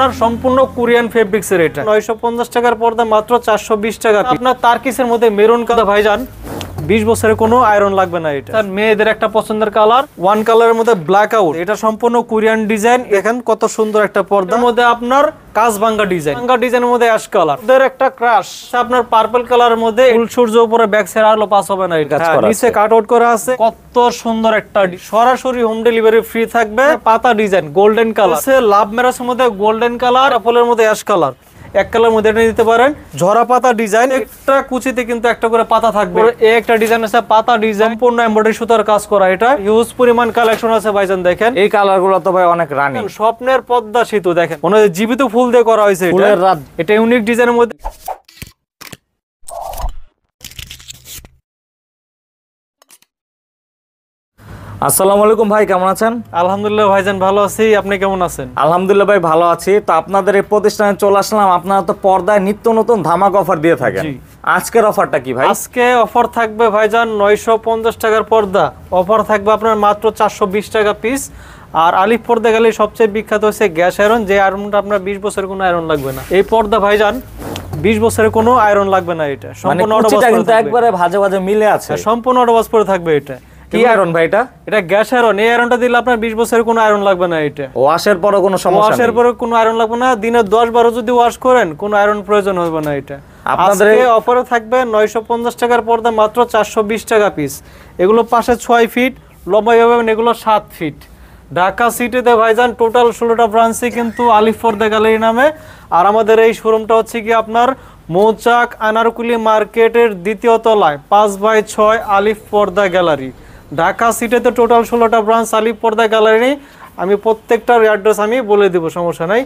আপনার সম্পূর্ণ কোরিয়ান ফেব্রিক্সের এটা 950 টাকার পর্দা মাত্র 420 টাকা। আপনার তারকিসের মধ্যে মেরুন কালার ভাইজান 20 বছরের কোনো আয়রন লাগবে না। এটা মেয়েদের একটা পছন্দের কালার, ওয়ান কালারের মধ্যে ব্ল্যাক আউট। এটা সম্পূর্ণ কোরিয়ান ডিজাইন। দেখেন কত সুন্দর একটা পর্দার মধ্যে আপনার কাজ ভাঙ্গা ডিজাইন, ভাঙ্গা ডিজাইনের মধ্যে অ্যাশ কালার। এর একটা ক্রাশ আপনার পার্পল কালারের মধ্যে ফুল সূর্য উপরে ব্যাক সাইড আলো পাস হবে না। এটা নিচে কাট আউট করা আছে। কত সুন্দর একটা সরাসরি হোম ডেলিভারি ফ্রি থাকবে। পাতা ডিজাইন গোল্ডেন কালার আছে, লাভ ম্যারাজের মধ্যে গোল্ডেন কালার, ফুলের মধ্যে অ্যাশ কালার। এক কালার মধ্যে এটা নিতে পারেন। ঝরা পাতা ডিজাইন, একটা কুচিতে কিন্তু একটা করে পাতা থাকবে। এই একটা ডিজাইন আছে পাতা ডিজাইন, সম্পূর্ণ এমব্রয়ডারি সুতার কাজ করা। এটা হিউজ পরিমাণ কালেকশন আছে ভাইজান। দেখেন এই কালারগুলো তো ভাই অনেক রানী, স্বপ্নের পদ্মা সেতু। দেখেন মনে হয় জীবিত ফুল দিয়ে করা হয়েছে। এটা ইউনিক ডিজাইনের মধ্যে। আসসালামু আলাইকুম ভাই, কেমন আছেন? আলহামদুলিল্লাহ ভাইজান ভালো আছি, আপনি কেমন আছেন? আলহামদুলিল্লাহ ভাই ভালো আছি। তো আপনাদের এই প্রতিষ্ঠানে চলে আসলাম। আপনারা তো পর্দায় নিত্য নতুন ধামাক অফার দিয়ে থাকেন। আজকের অফারটা কি ভাই? আজকে অফার থাকবে ভাইজান 950 টাকার পর্দা। অফার থাকবে আপনার মাত্র 420 টাকা পিস। আর আলিফ পর্দা গেলে সবচেয়ে বিখ্যাত হচ্ছে গ্যাস আয়রন, যে আয়রনটা আপনার 20 বছরের কোনো আয়রন লাগবে না। এই পর্দা ভাইজান 20 বছরের কোনো আয়রন লাগবে না। এটা সম্পূর্ণ অটোবাস কিন্তু একবারে ভাজে ভাজে মিলে আছে, সম্পূর্ণ অটোবাস পরে থাকবে। এটা কি আয়রন ভাই? এটা গ্যাস আয়রন। এই আয়রনটা দিলে আপনার 20 বছরের কোনো আয়রন লাগবে না। এটা ওয়াশের পরে কোনো সমস্যা নেই, ওয়াশের পরে কোনো আয়রন লাগবে না। দিনে 10-12 যদি ওয়াশ করেন কোনো আয়রন প্রয়োজন হবে না। এটা আপনাদের অফারে থাকবে 950 টাকার পর্দা মাত্র 420 টাকা পিস। এগুলো পাশে 6 ফিট লম্বা হবে, এগুলো 7 ফিট। ঢাকা সিটিতে ভাইজান টোটাল 16টা ব্রাঞ্চে কিন্তু আলিফ পর্দা গ্যালারি নামে। আর আমাদের এই শোরুমটা হচ্ছে কি আপনার মৌচাক আনারকুলি মার্কেটের দ্বিতীয় তলায় 5/6 আলিফ পর্দা গ্যালারি। ঢাকা সিটিতে টোটাল 16টা ব্রাঞ্চ আলিফ পর্দা গ্যালারি। আমি প্রত্যেকটার অ্যাড্রেস আমি বলে দেবো, সমস্যা নাই।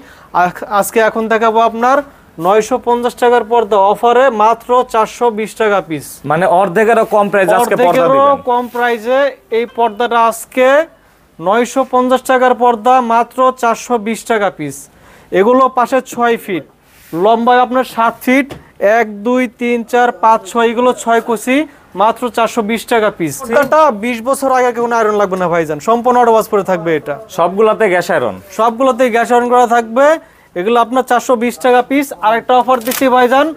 আজকে এখন দেখাবো আপনার 950 টাকার পর্দা অফারে মাত্র 420 টাকা পিস, মানে অর্ধেকেরও কম প্রাইস। আজকে পর্দা দিবেন কম প্রাইসে। এই পর্দাটা আজকে 950 টাকার পর্দা মাত্র 420 টাকা পিস। এগুলো পাশে 6 ফিট লম্বায় আপনার 7 ফিট 1 2 3 4 5 6 এগুলো 6 কুচি মাত্র 420 টাকা পিস। এটা 20 বছর আগে কোনো আয়রন লাগবে না ভাইজান, সম্পূর্ণ অটোবাস পরে থাকবে। এটা সবগুলোতে গ্যাস আয়রন, সবগুলোতে গ্যাস আয়রন করা থাকবে। এগুলো আপনার 420 টাকা পিস। আরেকটা অফার দিচ্ছি ভাইজান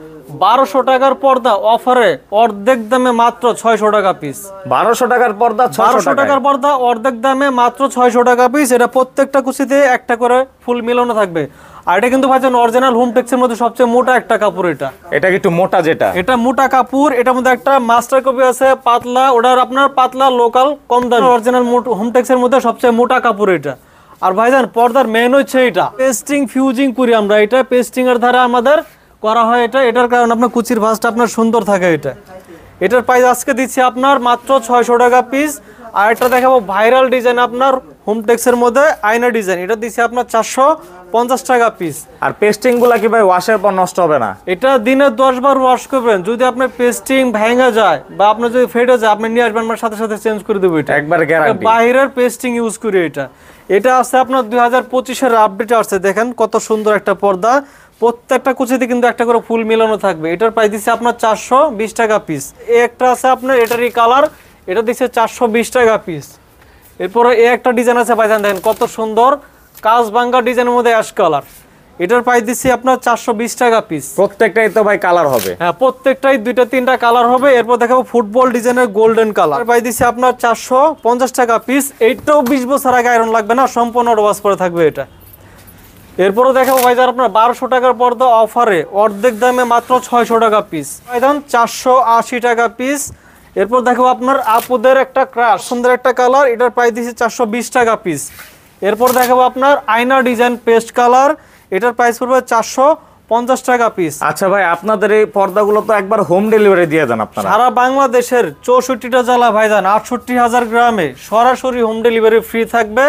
1200 টাকার পর্দা অফারে অর্ধেক দামে মাত্র 600 টাকা পিস। 1200 টাকার পর্দা 1200 টাকার পর্দা অর্ধেক দামে মাত্র 600 টাকা পিস। এটা প্রত্যেকটা কুচিতে একটা করে ফুল মিলানো থাকবে। আর এটা কিন্তু ভাইজান অরিজিনাল হোমটেক্সের মধ্যে সবচেয়ে মোটা একটা কাপড়। এটা একটু মোটা, এটা মোটা কাপড়। এটার মধ্যে একটা মাস্টার কপি আছে পাতলা, ওটার আপনার পাতলা লোকাল কম দাম। অরিজিনাল হোমটেক্সের মধ্যে সবচেয়ে মোটা কাপড় এটা। আর ভাইজান পর্দার মেন হচ্ছে এটা পেস্টিং ফিউজিং করি আমরা। এটা পেস্টিং এর ধারা আমাদের করা হয়। এটার কারণে আপনার কুচির ভাঁজটা আপনার সুন্দর থাকে। এটার প্রাইস আজকে দিচ্ছি আপনার মাত্র 600 টাকা পিস। আর একটা দেখাবো ভাইরাল ডিজাইন আপনার হোমটেক্সের মধ্যে আয়না ডিজাইন। এটা দিচ্ছি আপনার 450 টাকা পিস। আর পেস্টিং গুলা কি ভাই ওয়াশের পর নষ্ট হবে না? এটা দিনে 10 বার ওয়াশ করবেন। যদি আপনার পেস্টিং ভেঙে যায় বা আপনার যদি ফেটে যায় আপনি নিয়ে আসবেন, আমার সাথে সাথে চেঞ্জ করে দেবো। এটা একবার গ্যারান্টি। বাইরের পেস্টিং ইউজ করি। এটা আছে আপনার 2025 এর আপডেট আসছে। দেখেন কত সুন্দর একটা পর্দা। প্রত্যেকটা কুচিতে কিন্তু একটা করে ফুল মিলানো থাকবে। এটার প্রাইস দিচ্ছে আপনার 420 টাকা পিস। একটা আছে আপনার এটারই কালার, এটা দিচ্ছে 420 টাকা পিস। এরপরে একটা ডিজাইন আছে ভাইজান, দেখেন কত সুন্দর কাজ ভাঙ্গা ডিজাইনের মধ্যে অ্যাশ কালার। এটার প্রাইস দিচ্ছি আপনার 420 টাকা পিস। প্রত্যেকটাই তো ভাই কালার হবে? হ্যাঁ, প্রত্যেকটাই 2-3টা কালার হবে। এরপর দেখাবো ফুটবল ডিজাইনের গোল্ডেন কালার। প্রাইস দিচ্ছি আপনার 450 টাকা পিস। এইটাও 20 বছর আগে আয়রন লাগবে না, সম্পূর্ণ অটোবাস পরে থাকবে। এটা এরপরও দেখাবো ভাইজান আপনার 1200 টাকার পর্দা অফারে অর্ধেক দামে মাত্র 600 টাকা পিস। ভাইজান 480 টাকা পিস। এরপর দেখাবো আপনার আপুদের একটা ক্রাশ সুন্দর একটা কালার। এটার প্রাইস দিচ্ছি 420 টাকা পিস। এরপর দেখাবো আপনার আয়না ডিজাইন পেস্ট কালার। এটার প্রাইস পড়বে 450 টাকা পিস। আচ্ছা ভাই, আপনাদের এই পর্দাগুলো তো একবার হোম ডেলিভারি দিয়ে দেন আপনারা? সারা বাংলাদেশের 64টা জেলা ভাইজান 68,000 গ্রামে সরাসরি হোম ডেলিভারি ফ্রি থাকবে।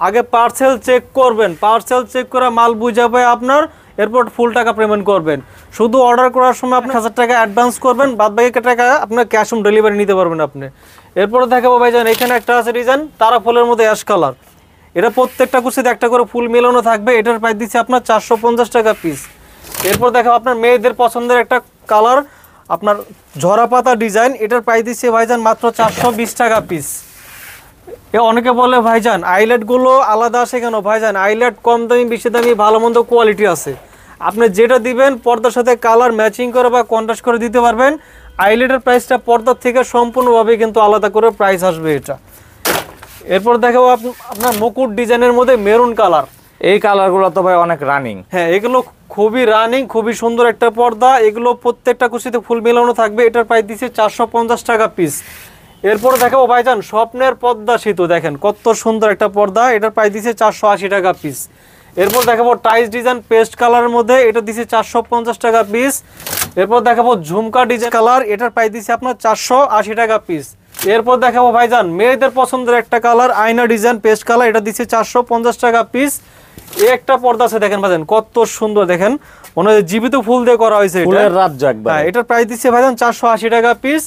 আগে পার্সেল চেক করবেন, পার্সেল চেক করে মাল বুঝাবে আপনার, এরপর ফুল টাকা পেমেন্ট করবেন। শুধু অর্ডার করার সময় আপনি 1000 টাকা অ্যাডভান্স করবেন, বাদ বাকি টাকা আপনার ক্যাশ অন ডেলিভারি নিতে পারবেন আপনি। এরপরে দেখাবো ভাইজান এখানে একটা আছে ডিজাইন তারা ফুলের মধ্যে অ্যাশ কালার। এটা প্রত্যেকটা কুচিতে একটা করে ফুল মেলানো থাকবে। এটার প্রাইস দিচ্ছে আপনার 450 টাকা পিস। এরপর দেখাবো আপনার মেয়েদের পছন্দের একটা কালার আপনার ঝরা পাতা ডিজাইন। এটার প্রাইস দিচ্ছে ভাইজান মাত্র 420 টাকা পিস। অনেকে বলে ভাইজান আইলেট গুলো আলাদা আসে কেন? ভাইজান আইলেট কম দামি বেশি দামি ভালো মন্দ কোয়ালিটি আছে, আপনি যেটা দিবেন পর্দার সাথে কালার ম্যাচিং করে বা কন্ট্রাস্ট করে দিতে পারবেন। আইলেটের প্রাইসটা পর্দার থেকে সম্পূর্ণভাবে কিন্তু আলাদা করে প্রাইস আসবে এটা। এরপর দেখাবো আপনার মুকুট ডিজাইনের মধ্যে মেরুন কালার। এই কালারগুলো তো ভাই অনেক রানিং। হ্যাঁ, এগুলো খুবই রানিং, খুবই সুন্দর একটা পর্দা। এগুলো প্রত্যেকটা কুচিতে ফুল মেলানো থাকবে। এটার প্রাইস দিচ্ছে 450 টাকা পিস। এরপর দেখাবো ভাইজান স্বপ্নের পর্দা সেতু, দেখেন কত সুন্দর একটা পর্দা। এটার প্রাইস দিচ্ছে 480 টাকা পিস। এরপর দেখাবো টাইস ডিজাইন পেস্ট কালারের মধ্যে, এটা দিচ্ছে 450 টাকা পিস। এরপর দেখাবো ঝুমকা ডিজাইন কালার, এটার প্রাইস দিচ্ছে আপনার 480 টাকা পিস। এরপর দেখাবো ভাইজান মেয়েদের পছন্দের একটা কালার আয়না ডিজাইন পেস্ট কালার, এটা দিচ্ছে 450 টাকা পিস। একটা পর্দা আছে দেখেন ভাইজান কত সুন্দর, দেখেন মনে হয় জীবিত ফুল দিয়ে করা হয়েছে, ফুলের রাজ্য একবার। হ্যাঁ, এটার প্রাইস দিচ্ছে ভাইজান 480 টাকা পিস।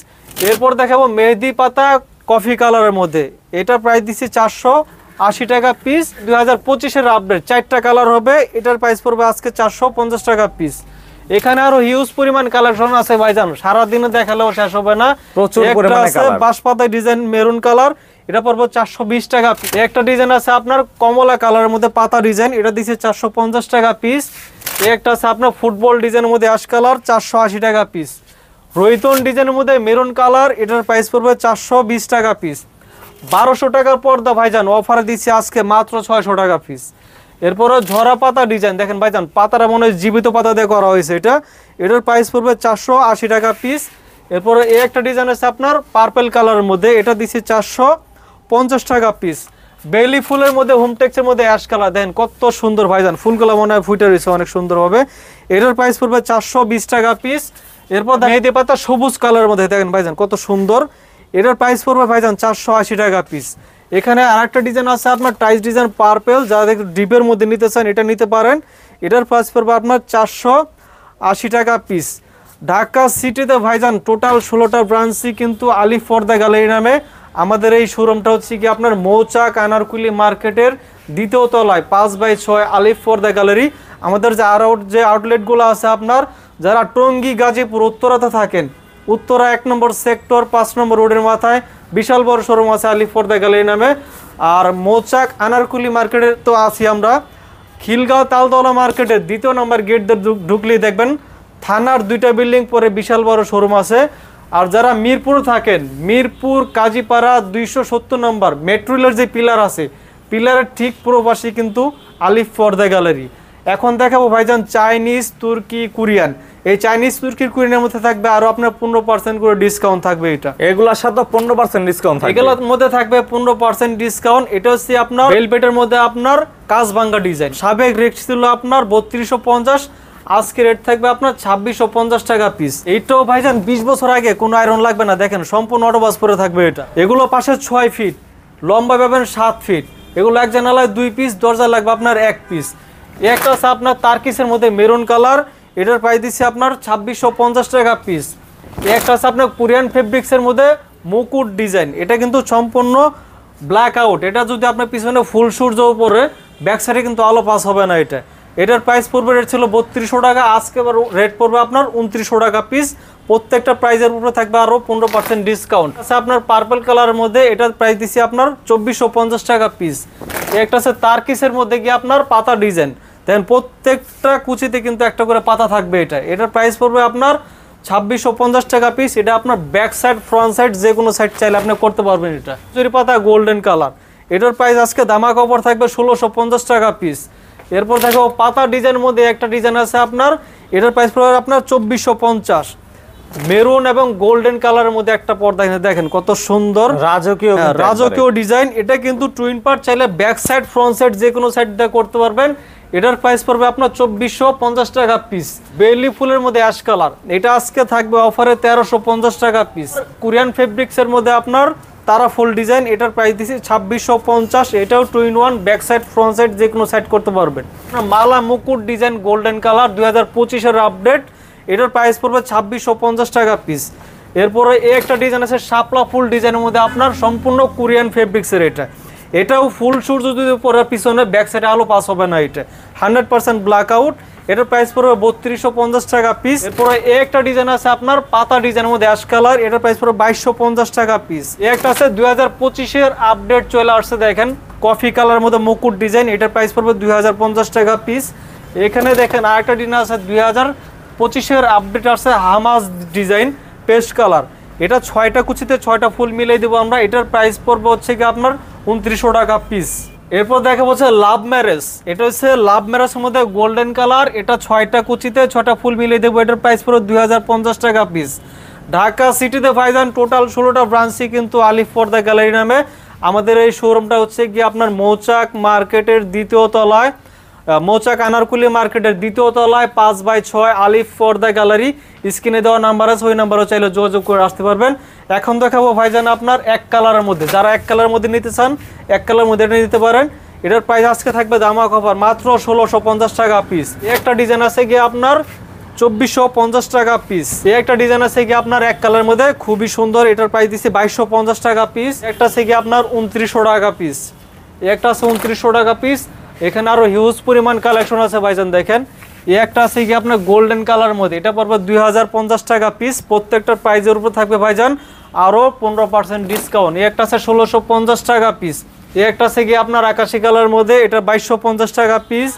এরপর দেখাবো মেহেদি পাতা কফি কালারের মধ্যে, এটার প্রাইস দিচ্ছে 480 টাকা পিস। 2025-এর আপডেট 4টা কালার হবে, এটার প্রাইস পড়বে আজকে 450 টাকা পিস। এখানে আরো হিউজ পরিমাণ কালেকশন আছে ভাইজান, সারাদিনে দেখালেও শেষ হবে না, প্রচুর পরিমাণে কালার। বাঁশপাতা ডিজাইন মেরুন কালার, এটা পড়বে 420 টাকা পিস। একটা ডিজাইন আছে আপনার কমলা কালারের মধ্যে পাতা ডিজাইন, এটা দিচ্ছে 450 টাকা পিস। একটা আছে আপনার ফুটবল ডিজাইনের মধ্যে অ্যাশ কালার, 480 টাকা পিস। রোহিতন ডিজাইনের মধ্যে মেরুন কালার, এটার প্রাইস পড়বে 420 টাকা পিস। 1200 টাকার পর্দা ভাইজান অফারে দিচ্ছে আজকে মাত্র 600 টাকা পিস। এরপরে ঝরা পাতা ডিজাইন, দেখেন ভাইজান পাতাটা মনে হয় জীবিত পাতা দিয়ে করা হয়েছে এটা, এটার প্রাইস পড়বে 480 টাকা পিস। এরপরে এই একটা ডিজাইন আছে আপনার পার্পল কালারের মধ্যে, এটা দিচ্ছে 450 টাকা পিস। বেলি ফুলের মধ্যে হোমটেক্সের মধ্যে অ্যাশ কালার, দেখেন কত সুন্দর ভাইজান, ফুলগুলো মনে হয় ফুটে রয়েছে অনেক সুন্দর হবে। এটার প্রাইস পড়বে 420 টাকা পিস। এরপর মেহেদি পাতা সবুজ কালারের মধ্যে, দেখেন ভাইজান কত সুন্দর, এটার প্রাইস পড়বে ভাইজান 480 টাকা পিস। এখানে আরেকটা ডিজাইন আছে আপনার টাইস ডিজাইন পার্পল, যারা একটু ডিপের মধ্যে নিতে চান এটা নিতে পারেন, এটার প্রাইস পড়বে আপনার 480 টাকা পিস। ঢাকা সিটিতে ভাইজান টোটাল 16টা ব্রাঞ্চই কিন্তু আলিফ পর্দা গ্যালারি নামে। আমাদের এই শোরুমটা হচ্ছে কি আপনার মৌচাক আনারকুলি মার্কেটের দ্বিতীয় তলায় 5/6 আলিফ পর্দা গ্যালারি। আমাদের যে আউটলেটগুলো আছে আপনার, যারা টঙ্গী গাজীপুর উত্তরাতে থাকেন, উত্তরা 1 নম্বর সেক্টর 5 নম্বর রোডের মাথায় বিশাল বড় শোরুম আছে আলিফ পর্দা গ্যালারি নামে। আর মৌচাক আনারকুলি মার্কেটে তো আছি আমরা, খিলগাঁও তালতলা মার্কেটের 2 নম্বর গেট দিয়ে ঢুকলেই দেখবেন থানার 2টা বিল্ডিং পরে বিশাল বড় শোরুম আছে। আর যারা মিরপুর থাকেন, মিরপুর কাজীপাড়া 270 নম্বর মেট্রো রেলের যে পিলার আছে, পিলারের ঠিক পুরো পাশে কিন্তু আলিফ পর্দা গ্যালারি। এখন দেখাবো ভাইজান চাইনিজ, তুর্কি, কোরিয়ান। এই চাইনিজ, তুর্কির, কোরিয়ানের মধ্যে থাকবে আরো আপনার 15% করে ডিসকাউন্ট থাকবে। এটা এগুলোর সাথে 15% ডিসকাউন্ট থাকবে, এগুলোর মধ্যে থাকবে 15% ডিসকাউন্ট। এটা হচ্ছে আপনার ভেলভেটের মধ্যে আপনার কাজভাঙ্গা ডিজাইন, সাবেক রেট ছিল আপনার 3250, আজকে রেট থাকবে আপনার 2650 টাকা পিস। এইটাও ভাইজান 20 বছর আগে কোনো আয়রন লাগবে না, দেখেন সম্পূর্ণ অটোবাস পরে থাকবে এটা। এগুলো পাশে 6 ফিট, লম্বা পাবেন 7 ফিট। এগুলো এক জানালায় 2 পিস, দরজা লাগবে আপনার 1 পিস। একটা আছে আপনার তারকিসের মধ্যে মেরুন কালার, এটার প্রাইস দিচ্ছে আপনার 2650 টাকা পিস। একটা আছে আপনার কোরিয়ান ফেব্রিক্সের মধ্যে মুকুট ডিজাইন, এটা কিন্তু সম্পূর্ণ ব্ল্যাক আউট। এটা যদি আপনার পিছনে ফুল সূর্য উপরে ব্যাক সাইডে কিন্তু আলো পাস হবে না। এটার প্রাইস পড়বে, রেট ছিল 3200 টাকা, আজকে রেট পড়বে আপনার 2900 টাকা পিস। প্রত্যেকটা প্রাইজের উপরে থাকবে আরো 15% ডিসকাউন্ট। আছে আপনার পার্পল কালারের মধ্যে, এটার প্রাইস দিচ্ছি আপনার 2450 টাকা পিস। একটা আছে তারকিসের মধ্যে গিয়ে আপনার পাতা ডিজাইন, দেখেন প্রত্যেকটা কুচিতে কিন্তু একটা করে পাতা থাকবে। এটার প্রাইস পড়বে আপনার 2650 টাকা পিস। এটা আপনার ব্যাক সাইড ফ্রন্ট সাইড যে কোনো সাইড চাইলে আপনি করতে পারবেন। এটা চুরি পাতা গোল্ডেন কালার, এটার প্রাইস আজকে ধামাকা অফার থাকবে 1650 টাকা পিস। এরপর দেখো পাতা ডিজাইনের মধ্যে একটা ডিজাইন আছে আপনার, এটার প্রাইস পড়বে আপনার 2450। মেরুন এবং গোল্ডেন কালারের মধ্যে একটা পর্দা, দেখেন কত সুন্দর রাজকীয় ডিজাইন। এটা কিন্তু টুইন পার্ট, চাইলে ব্যাক সাইড ফ্রন্ট সাইড যে কোনো সাইড দিয়ে করতে পারবেন। এটার প্রাইস পড়বে আপনার 2450 টাকা পিস। বেলি ফুলের মধ্যে অ্যাশ কালার, এটা আজকে থাকবে অফারে 1350 টাকা পিস। কোরিয়ান ফেব্রিক্সের মধ্যে আপনার তারা ফুল ডিজাইন, এটার প্রাইস দিচ্ছি 2650। এটাও 2-in-1, back side front side যে কোনো সাইড করতে পারবেন। মালা মুকুট ডিজাইন গোল্ডেন কালার 2025-এর আপডেট, এটার প্রাইস পড়বে 2650 টাকা পিস। এরপরে এই একটা ডিজাইন আছে শাপলা ফুল ডিজাইনের মধ্যে আপনার সম্পূর্ণ কোরিয়ান ফেব্রিক্সের। এটাও ফুল সূর্য যদি পরে পিছনে ব্যাক সাইডে আলো পাস হবে না। এটা 100% ব্ল্যাক আউট। এটার প্রাইস পড়বে 3250 টাকা পিস। এরপরে একটা ডিজাইন আছে আপনার পাতা ডিজাইনের মধ্যে অ্যাশ কালার, এটার প্রাইস পড়বে 2250 টাকা পিস। একটা আছে 2025 আপডেট চলে আসছে, দেখেন কফি কালার মধ্যে মুকুট ডিজাইন, এটার প্রাইস পড়বে 2050 টাকা পিস। এখানে দেখেন আরেকটা ডিজাইন আছে 2025 আপডেট আসছে হামাস ডিজাইন পেস্ট কালার, এটা 6টা কুচিতে 6টা ফুল মিলিয়ে দেবো আমরা, এটার প্রাইস পড়বে হচ্ছে কি আপনার 2900 টাকা পিস। এরপর দেখা হচ্ছে লাভ ম্যারেজ, এটা হচ্ছে লাভ ম্যারেজের মধ্যে গোল্ডেন কালার, এটা 6টা কুচিতে 6টা ফুল মিলিয়ে দেবো, এটার প্রাইস পড়বে 2050 টাকা পিস। ঢাকা সিটিতে ভাইজান টোটাল 16টা ব্রাঞ্চই কিন্তু আলিফ পর্দা গ্যালারি নামে। আমাদের এই শোরুমটা হচ্ছে কি আপনার মৌচাক মার্কেটের দ্বিতীয় তলায়, মৌচাক আনারকুলি মার্কেটের দ্বিতীয় তলায় 5/6 আলিফ পর্দা গ্যালারি। স্ক্রিনে দেওয়া নাম্বার আছে, ওই নাম্বারও চাইলে যোগাযোগ করে আসতে পারবেন। এখন দেখাবো ভাইজান আপনার এক কালারের মধ্যে, যারা এক কালারের মধ্যে নিতে চান এক কালারের মধ্যে এটা নিতে পারেন। এটার প্রাইস আজকে থাকবে ধামাকা অফার মাত্র 1650 টাকা পিস। একটা ডিজাইন আছে গিয়ে আপনার 2450 টাকা পিস। একটা ডিজাইন আছে গিয়ে আপনার এক কালারের মধ্যে খুবই সুন্দর, এটার প্রাইস দিচ্ছি 2250 টাকা পিস। একটা আছে গিয়ে আপনার 2900 টাকা পিস। একটা আছে 2900 টাকা পিস। এখানে আরো হিউজ পরিমাণ কালেকশন আছে ভাইজান, দেখেন একটা আছে কি আপনার গোল্ডেন কালার মধ্যে, এটা পড়বে 2050 টাকা পিস। প্রত্যেকটার প্রাইজের উপর থাকবে ভাইজান আরো 15% ডিসকাউন্ট। একটা আছে 1650 টাকা পিস। একটা আছে কি আপনার আকাশি কালার মধ্যে, এটা 2250 টাকা পিস।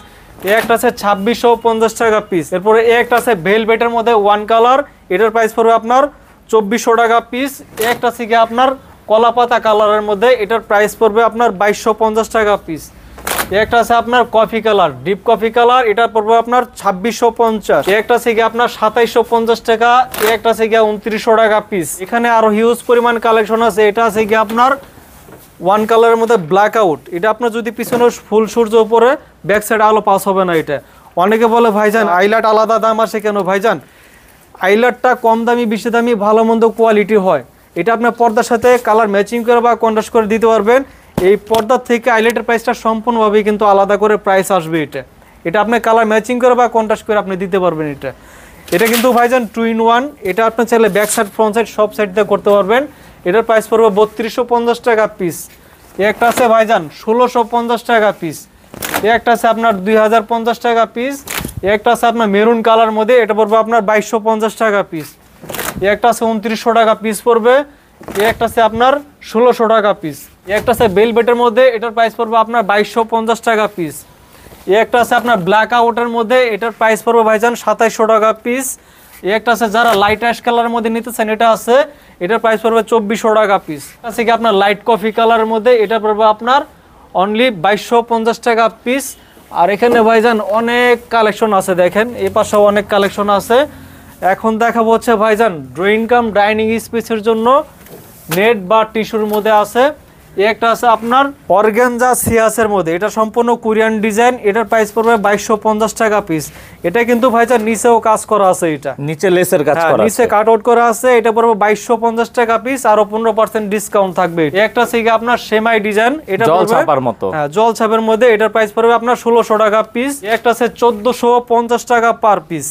একটা আছে 2650 টাকা পিস। এরপরে একটা আছে ভেলভেটের মধ্যে ওয়ান কালার, এটার প্রাইস পড়বে আপনার 2400 টাকা পিস। একটা আছে কি আপনার কলাপাতা কালারের মধ্যে, এটার প্রাইস পড়বে আপনার 2250 টাকা পিস। একটা আছে আপনার coffee colour deep coffee colour, এটা পড়বে আপনার 2650। একটা আছে কি আপনার 2750 টাকা। একটা আছে কি 2900 টাকা পিস। এখানে আরো হিউজ পরিমাণ কালেকশন আছে। এটা আছে কি আপনার ওয়ান কালারের মধ্যে ব্ল্যাক আউট, এটা আপনার যদি পিছনে ফুল সূর্য উপরে ব্যাক সাইড আলো পাস হবে না। এটা অনেকে বলে ভাইজান আইলাট আলাদা দাম আসে কেন? ভাইজান আইলাটটা কম দামি বেশি দামি ভালো মন্দ কোয়ালিটি হয়, এটা আপনার পর্দার সাথে কালার ম্যাচিং করে বা কন্ট্রাস্ট করে দিতে পারবেন। এই পর্দার থেকে আইলাইটের প্রাইসটা সম্পূর্ণভাবে কিন্তু আলাদা করে প্রাইস আসবে। এটা আপনি কালার ম্যাচিং করে বা কন্ট্রাস্ট করে আপনি দিতে পারবেন। এটা কিন্তু ভাইজান 2-in-1, এটা আপনি চাইলে ব্যাক সাইড ফ্রন্ট সাইড সব সাইড দিয়ে করতে পারবেন। এটার প্রাইস পড়বে 3250 টাকা পিস। একটা আছে ভাইজান 1650 টাকা পিস। একটা আছে আপনার 2050 টাকা পিস। একটা আছে আপনার মেরুন কালার মধ্যে, এটা পড়বে আপনার 2250 টাকা পিস। একটা আছে 2900 টাকা পিস পড়বে। একটা আছে আপনার 1600 টাকা পিস। একটা আছে বেলভেটের মধ্যে, এটার প্রাইস পড়বে আপনার 2250 টাকা পিস। একটা আছে আপনার ব্ল্যাক আউটের মধ্যে, এটার প্রাইস পড়বে ভাইজান 2700 টাকা পিস। একটা আছে যারা লাইট অ্যাশ কালারের মধ্যে নিতেছেন, এটা আছে, এটার প্রাইস পড়বে 2400 টাকা পিস। আছে কি আপনার লাইট কফি কালারের মধ্যে, এটা পড়বে আপনার অনলি 2250 টাকা পিস। আর এখানে ভাইজান অনেক কালেকশন আছে, দেখেন এই পাশেও অনেক কালেকশন আছে। এখন দেখাবো হচ্ছে ভাইজান ড্রয়িং কাম ডাইনিং স্পেসের জন্য নেট বা টিস্যুর মধ্যে আছে। একটা আছে আপনার অর্গানজা সিয়াসের মধ্যে, এটা সম্পূর্ণ কোরিয়ান ডিজাইন, এটার প্রাইস পড়বে 2250 টাকা পিস। এটা কিন্তু ভাইজান নিচেও কাজ করা আছে, এটা নিচে লেসের কাজ করা আছে, নিচে কাট আউট করা আছে। এটা পড়বে 2250 টাকা পিস, আরো 15% ডিসকাউন্ট থাকবে। একটা আছে আপনার সেমাই ডিজাইন, এটা জল ছাপার মতো, হ্যাঁ জল ছাপের মধ্যে, এটার প্রাইস পড়বে আপনার 1600 টাকা পিস। একটা আছে 1450 টাকা পার পিস।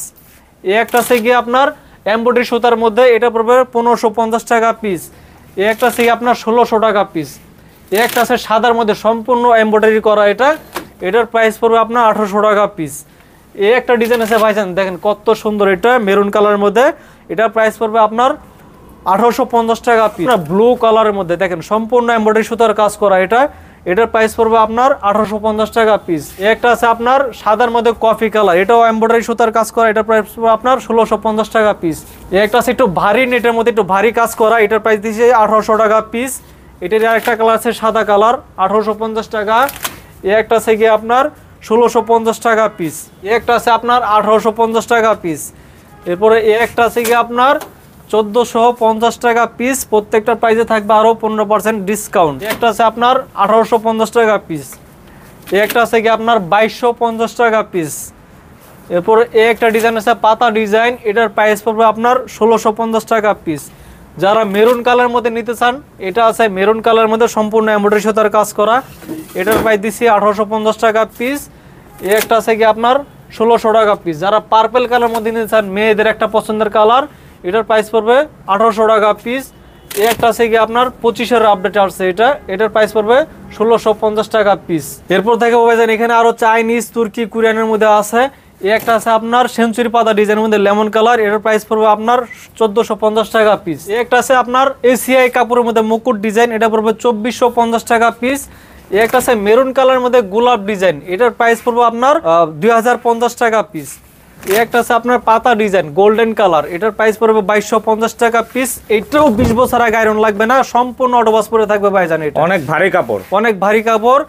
একটা আছে গিয়ে আপনার এমব্রয়ডারি সুতার মধ্যে, এটা পড়বে 1550 টাকা পিস। একটা আছে আপনার 1600 টাকা পিস। একটা আছে সাদার মধ্যে সম্পূর্ণ এমব্রয়ডারি করা, এটার প্রাইস পড়বে আপনার 1800 টাকা পিস। একটা ডিজাইন আছে ভাইজান, দেখেন কত সুন্দর, এটা মেরুন কালারের মধ্যে, এটার প্রাইস পড়বে আপনার 1850 টাকা পিস। ব্লু কালারের মধ্যে দেখেন সম্পূর্ণ এমব্রয়ডারি সুতার কাজ করা, এটার প্রাইস পড়বে আপনার 1850 টাকা পিস। একটা আছে আপনার সাদার মধ্যে কফি কালার, এটাও এমব্রয়ডারি সুতার কাজ করা, এটার প্রাইস পড়বে আপনার 1650 টাকা পিস। একটা আছে একটু ভারী নেটের মধ্যে একটু ভারী কাজ করা, এটার প্রাইস দিচ্ছে 1800 টাকা পিস। এটার আরেকটা কালার আছে সাদা কালার, 1850 টাকা। একটা আছে গিয়ে আপনার 1650 টাকা পিস। একটা আছে আপনার 1850 টাকা পিস। এরপরে একটা আছে গিয়ে আপনার 1450 টাকা পিস। প্রত্যেকটা প্রাইসে থাকবে আরো 15% ডিসকাউন্ট। একটা আছে আপনার 1850 টাকা পিস। একটা আছে গিয়ে আপনার 2250 টাকা পিস। এরপরে একটা ডিজাইন আছে পাতা ডিজাইন, এটার প্রাইস পড়বে আপনার 1650 টাকা পিস। যারা মেরুন কালার মধ্যে নিতে চান, এটা আছে মেরুন কালার মধ্যে সম্পূর্ণ এমব্রয়ডারি সুতার কাজ করা, এটার প্রাইস দিচ্ছি 1850 টাকা পিস। একটা আছে কি আপনার 1600 টাকা পিস। যারা পার্পল কালার মধ্যে নিতে চান, মেয়েদের একটা পছন্দের কালার, এটার প্রাইস পড়বে 1800 টাকা পিস। একটা আছে কি আপনার 25-এর আপডেট আসছে, এটার প্রাইস পড়বে 1650 টাকা পিস। এরপর থেকে ভাইজান এখানে আরো চাইনিজ তুর্কি কোরিয়ানের মধ্যে আছে, এই একটা আছে আপনার সেঞ্চুরি পাতা ডিজাইনের মধ্যে লেমন কালার, এটার প্রাইস পড়বে আপনার 1450 টাকা পিস। এই একটা আছে আপনার এসিআই কাপড়ের মধ্যে মুকুট ডিজাইন, এটা পড়বে 2450 টাকা পিস। এই একটা আছে মেরুন কালারের মধ্যে গোলাপ ডিজাইন, এটার প্রাইস পড়বে আপনার 2050 টাকা পিস। এই একটা আছে আপনার পাতা ডিজাইন গোল্ডেন কালার, এটার প্রাইস পড়বে 2250 টাকা পিস। এটাও 20 বছর আগে আয়রন লাগবে না, সম্পূর্ণ অটোবাস পরে থাকবে ভাইজান। এটা অনেক ভারী কাপড়, অনেক ভারী কাপড়।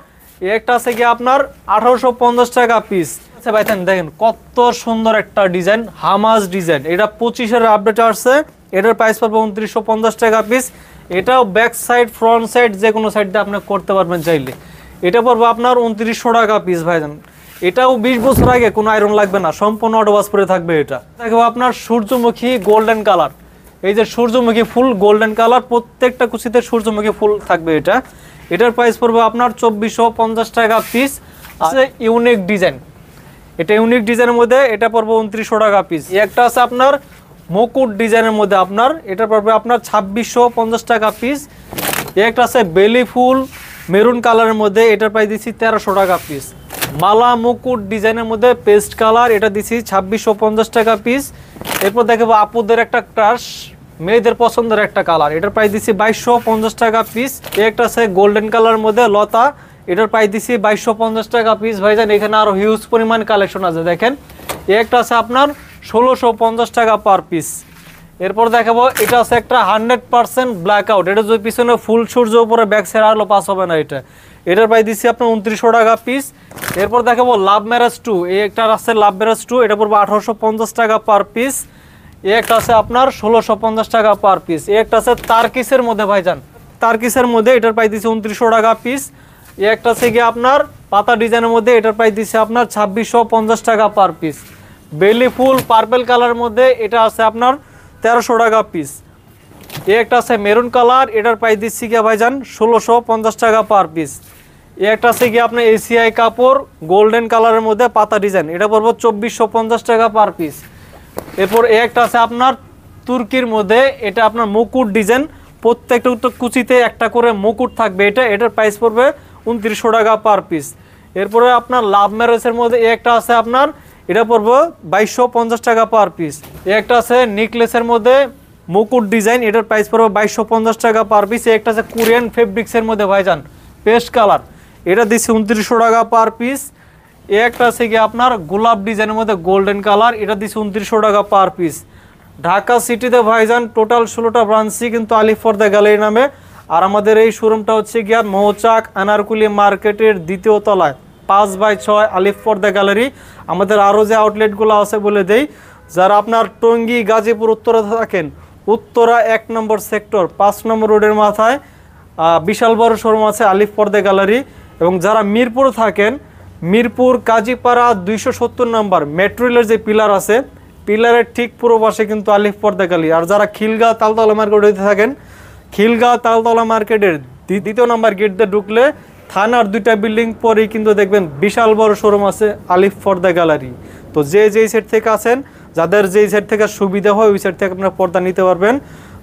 এই একটা আছে কি আপনার 1850 টাকা পিস। আচ্ছা ভাইজান দেখেন কত সুন্দর একটা ডিজাইন, হামাজ ডিজাইন, এটা 25-এর আপডেট আসছে, এটার প্রাইস পড়বে 2950 টাকা পিস। এটাও ব্যাক সাইড ফ্রন্ট সাইড যে কোনো সাইড দিয়ে আপনি করতে পারবেন চাইলে। এটা পড়বে আপনার 2900 টাকা পিস ভাইজান। এটাও 20 বছর আগে কোনো আয়রন লাগবে না, সম্পূর্ণ অটোবাস পরে থাকবে। এটা দেখো আপনার সূর্যমুখী গোল্ডেন কালার, এই যে সূর্যমুখী ফুল গোল্ডেন কালার, প্রত্যেকটা কুচিতে সূর্যমুখী ফুল থাকবে। এটার প্রাইস পড়বে আপনার 2450 টাকা পিস। আছে ইউনিক ডিজাইন, এটা ইউনিক ডিজাইনের মধ্যে এটা পড়বে 2900 টাকা পিস। একটা আছে আপনার মুকুট ডিজাইনের মধ্যে আপনার, এটা পড়বে আপনার 2650 টাকা পিস। একটা আছে বেলি ফুল মেরুন কালারের মধ্যে, এটার প্রাইস দিচ্ছি 1300 টাকা পিস। মালা মুকুট ডিজাইনের মধ্যে পেস্ট কালার, এটা দিচ্ছি 2650 টাকা পিস। এরপর দেখাবো আপুদের একটা ক্রাশ মেয়েদের পছন্দের একটা কালার, এটার প্রাইস দিচ্ছি 2250 টাকা পিস। একটা আছে গোল্ডেন কালারের মধ্যে লতা, এটার প্রাইস দিচ্ছি 2250 টাকা পিস ভাইজান। এখানে আরো হিউজ পরিমাণ কালেকশন আছে দেখেন। একটা আছে আপনার 1650 টাকা পার পিস। এরপর দেখাবো এটা আছে একটা 100% ব্ল্যাক আউট, এটা যদি পিছনে ফুল সূর্য উপরে ব্যাক সাইড আলো পাস হবে না। এটার প্রাইস দিচ্ছি আপনার 2900 টাকা পিস। এরপর দেখাবো লাভ ম্যারেজ 2, এই একটা আছে লাভ ম্যারেজ 2, এটা পড়বে 1850 টাকা পার পিস। এই একটা আছে আপনার 1650 টাকা পার পিস। এই একটা আছে তারকিসের মধ্যে ভাইজান, তারকিসের মধ্যে এটার প্রাইস দিচ্ছে 2900 টাকা পিস। এই একটা আছে গিয়ে আপনার পাতা ডিজাইনের মধ্যে, এটার প্রাইস দিচ্ছে আপনার 2650 টাকা পার পিস। বেলি ফুল পার্পল কালারের মধ্যে, এটা আছে আপনার 1300 টাকা পিস। এই একটা আছে মেরুন কালার, এটার প্রাইস দিচ্ছি গিয়ে ভাইজান 1650 টাকা পার পিস। এই একটা আছে গিয়ে আপনার এসিআই কাপড় গোল্ডেন কালারের মধ্যে পাতা ডিজাইন, এটা পড়বে 2450 টাকা পার পিস। এরপর এই একটা আছে আপনার তুর্কির মধ্যে, এটা আপনার মুকুট ডিজাইন, প্রত্যেকটা কুচিতে একটা করে মুকুট থাকবে। এটার প্রাইস পড়বে 2900 টাকা পার পিস। এরপরে আপনার লাভ ম্যারেজের মধ্যে এই একটা আছে আপনার, এটা পড়বে 2250 টাকা পার পিস। এই একটা আছে নেকলেসের মধ্যে মুকুট ডিজাইন, এটার প্রাইস পড়বে 2250 টাকা পার পিস। এই একটা আছে কোরিয়ান ফেব্রিক্সের মধ্যে ভাইজান পেস্ট কালার, এটা দিচ্ছি 2900 টাকা পার পিস। এই একটা আছে কি আপনার গোলাপ ডিজাইনের মধ্যে গোল্ডেন কালার, এটা দিচ্ছি 2900 টাকা পার পিস। ঢাকা সিটিতে ভাইজান টোটাল 16টা ব্রাঞ্চই কিন্তু আলিফ পর্দা গ্যালারি নামে। আর আমাদের এই শোরুমটা হচ্ছে গিয়া মৌচাক আনারকুলি মার্কেটের 2য় তলায় 5/6 আলিফ পর্দা গ্যালারি। আমাদের আরও যে আউটলেটগুলো আছে বলে দেই, যারা আপনার টঙ্গী গাজীপুর উত্তরা থাকেন, উত্তরা 1 নম্বর সেক্টর 5 নম্বর রোডের মাথায় বিশাল বড় শোরুম আছে আলিফ পর্দা গ্যালারি। এবং যারা মিরপুর থাকেন, মিরপুর কাজীপাড়া 270 নম্বর মেট্রো রেলের যে পিলার আছে, পিলারের ঠিক পুরো পাশে কিন্তু আলিফ পর্দা গ্যালারি। আর যারা খিলগাঁও তালতলা মার্কেটে থাকেন, খিলগাঁও তালতলা মার্কেটের 2য় নম্বর গেট দিয়ে ঢুকলে থানার 2টা বিল্ডিং পরেই কিন্তু দেখবেন বিশাল বড় শোরুম আছে আলিফ পর্দা গ্যালারি। তো যেই সাইড থেকে আছেন, যাদের যেই সাইড থেকে সুবিধা হয় ওই সাইড থেকে আপনারা পর্দা নিতে পারবেন।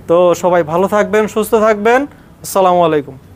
তো সবাই ভালো থাকবেন, সুস্থ থাকবেন। আসসালামু আলাইকুম।